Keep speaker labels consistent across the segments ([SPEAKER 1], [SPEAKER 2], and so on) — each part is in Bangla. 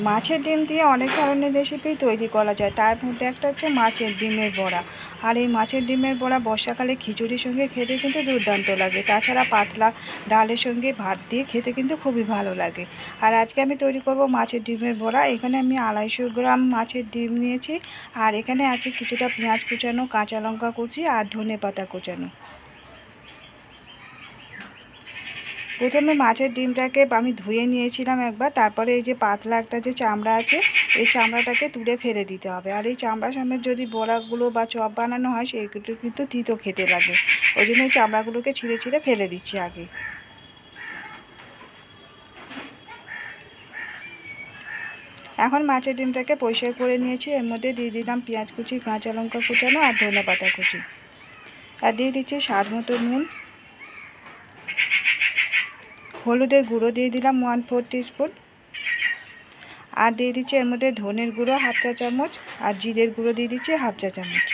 [SPEAKER 1] মাছের ডিম দিয়ে অনেক ধরনের রেসিপি তৈরি করা যায়, তার মধ্যে একটা হচ্ছে মাছের ডিমের বড়া। আর এই মাছের ডিমের বড়া বর্ষাকালে খিচুড়ির সঙ্গে খেতে কিন্তু দুর্দান্ত লাগে, তাছাড়া পাতলা ডালের সঙ্গে ভাত দিয়ে খেতে কিন্তু খুবই ভালো লাগে। আর আজকে আমি তৈরি করব মাছের ডিমের বড়া। এখানে আমি 250 গ্রাম মাছের ডিম নিয়েছি, আর এখানে আছে কিছুটা পেঁয়াজ কুচানো, কাঁচা লঙ্কা কুচি আর ধনেপাতা কুচানো। প্রথমে মাছের ডিমটাকে আমি ধুয়ে নিয়েছিলাম একবার, তারপরে এই যে পাতলা একটা যে চামড়া আছে এই চামড়াটাকে তুলে ফেলে দিতে হবে। আর এই চামড়া সমেত যদি বড়াগুলো বা চপ বানানো হয় সেইগুলো কিন্তু তিতো খেতে লাগে, ওই জন্য এই চামড়াগুলোকে ছিঁড়ে ছিঁড়ে ফেলে দিচ্ছি আগে। এখন মাছের ডিমটাকে পরিষ্কার করে নিয়েছি, এর মধ্যে দিয়ে দিলাম পেঁয়াজ কুচি, কাঁচা লঙ্কা কুচানো আর ধনেপাতা কুচি, আর দিয়ে দিচ্ছি স্বাদ মতো নুন। হলুদের গুঁড়ো দিয়ে দিলাম 1/4 টিস্পুন, আর দিয়ে দিচ্ছি এর মধ্যে ধনের গুঁড়ো 1/2 চা চামচ, আর জিরের গুঁড়ো দিয়ে দিচ্ছি 1/2 চা চামচ।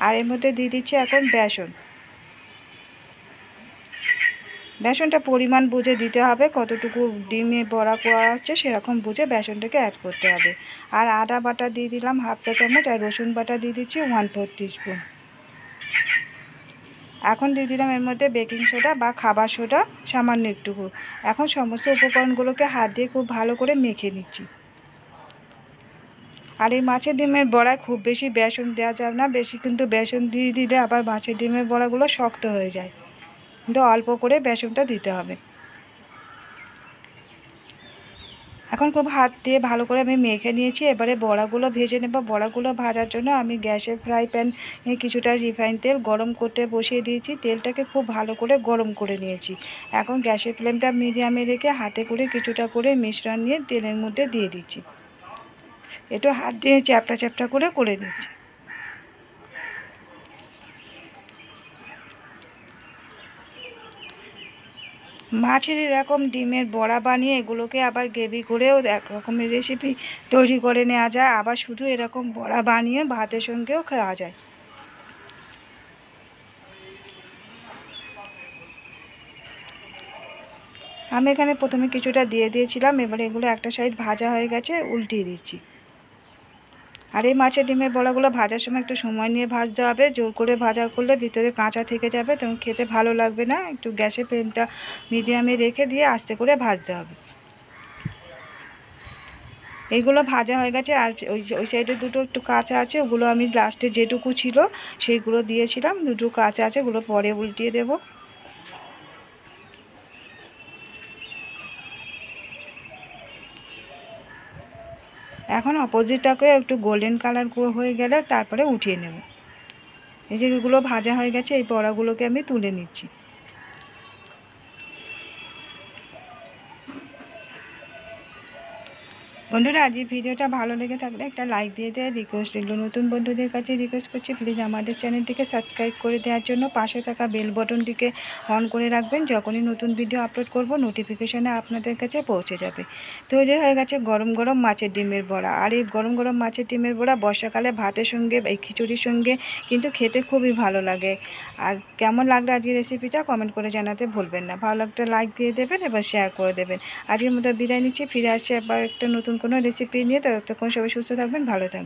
[SPEAKER 1] আর এর মধ্যে দিয়ে দিচ্ছি এখন বেসন। বেসনটা পরিমাণ বুঝে দিতে হবে, কতটুকু ডিমে বড়া করা হচ্ছে সেরকম বুঝে বেসনটাকে অ্যাড করতে হবে। আর আদা বাটা দিয়ে দিলাম 1/2 চা চামচ, আর রসুন বাটা দিয়ে দিচ্ছি 1/4 টিস্পুন। এখন দিয়ে দিলাম এর মধ্যে বেকিং সোডা বা খাবার সোডা সামান্য একটুকু। এখন সমস্ত উপকরণগুলোকে হাত দিয়ে খুব ভালো করে মেখে নিচ্ছি। আর এই মাছের ডিমের বড়ায় খুব বেশি বেসন দেওয়া যাবে না, বেশি কিন্তু বেসন দিয়ে দিলে আবার মাছের ডিমের বড়াগুলো শক্ত হয়ে যায়, কিন্তু অল্প করে বেসনটা দিতে হবে। এখন খুব হাত দিয়ে ভালো করে আমি মেখে নিয়েছি, এবারে বড়াগুলো ভেজে নেব। বড়াগুলো ভাজার জন্য আমি গ্যাসে ফ্রাই প্যানে কিছুটা রিফাইন তেল গরম করতে বসিয়ে দিয়েছি, তেলটাকে খুব ভালো করে গরম করে নিয়েছি। এখন গ্যাসের ফ্লেমটা মিডিয়ামে রেখে হাতে করে কিছুটা করে মিশ্রণ নিয়ে তেলের মধ্যে দিয়ে দিচ্ছি, একটু হাত দিয়ে চ্যাপটা চ্যাপটা করে দিচ্ছি। মাছের এরকম ডিমের বড়া বানিয়ে এগুলোকে আবার গ্রেভি করেও এক রকমের রেসিপি তৈরি করে নেওয়া যায়, আবার শুধু এরকম বড়া বানিয়ে ভাতের সঙ্গেও খাওয়া যায়। আমি এখানে প্রথমে কিছুটা দিয়ে দিয়েছিলাম, এবারে এগুলো একটা সাইড ভাজা হয়ে গেছে, উল্টিয়ে দিচ্ছি। আর এই মাছের ডিমের বড়াগুলো ভাজার সময় একটু সময় নিয়ে ভাজতে হবে, জোর করে ভাজা করলে ভিতরে কাঁচা থেকে যাবে, তখন খেতে ভালো লাগবে না। একটু গ্যাসের ফ্লেমটা মিডিয়ামে রেখে দিয়ে আস্তে করে ভাজতে হবে। এইগুলো ভাজা হয়ে গেছে, আর ওই সাইডে দুটো একটু কাঁচা আছে, ওগুলো আমি লাস্টে যেটুকু ছিল সেইগুলো দিয়েছিলাম, দুটো কাঁচা আছে, ওগুলো পরে উল্টিয়ে দেব। এখন অপোজিটটাকে একটু গোল্ডেন কালার হয়ে গেলে তারপরে উঠিয়ে নেব। এই যে এগুলো ভাজা হয়ে গেছে, এই বড়াগুলোকে আমি তুলে নিচ্ছি। বন্ধুরা, আজ এই ভিডিওটা ভালো লেগে থাকলে একটা লাইক দিয়ে দেওয়ার রিকোয়েস্ট রইল। নতুন বন্ধুদের কাছে রিকোয়েস্ট করছি, প্লিজ আমাদের চ্যানেলটিকে সাবস্ক্রাইব করে দেওয়ার জন্য পাশে থাকা বেল বটনটিকে অন করে রাখবেন, যখনই নতুন ভিডিও আপলোড করব নোটিফিকেশানে আপনাদের কাছে পৌঁছে যাবে। তৈরি হয়ে গেছে গরম গরম মাছের ডিমের বড়া। আর এই গরম গরম মাছের ডিমের বড়া বর্ষাকালে ভাতের সঙ্গে এই খিচুড়ির সঙ্গে কিন্তু খেতে খুবই ভালো লাগে। আর কেমন লাগলো আজকের রেসিপিটা কমেন্ট করে জানাতে ভুলবেন না। ভালো একটা লাইক দিয়ে দেবেন, এবার শেয়ার করে দেবেন। আজকের মতো বিদায় নিচ্ছি, ফিরে আসছি আবার একটা নতুন কোনো রেসিপি নিয়ে। ততক্ষণ সবাই সুস্থ থাকবেন, ভালো থাকবেন।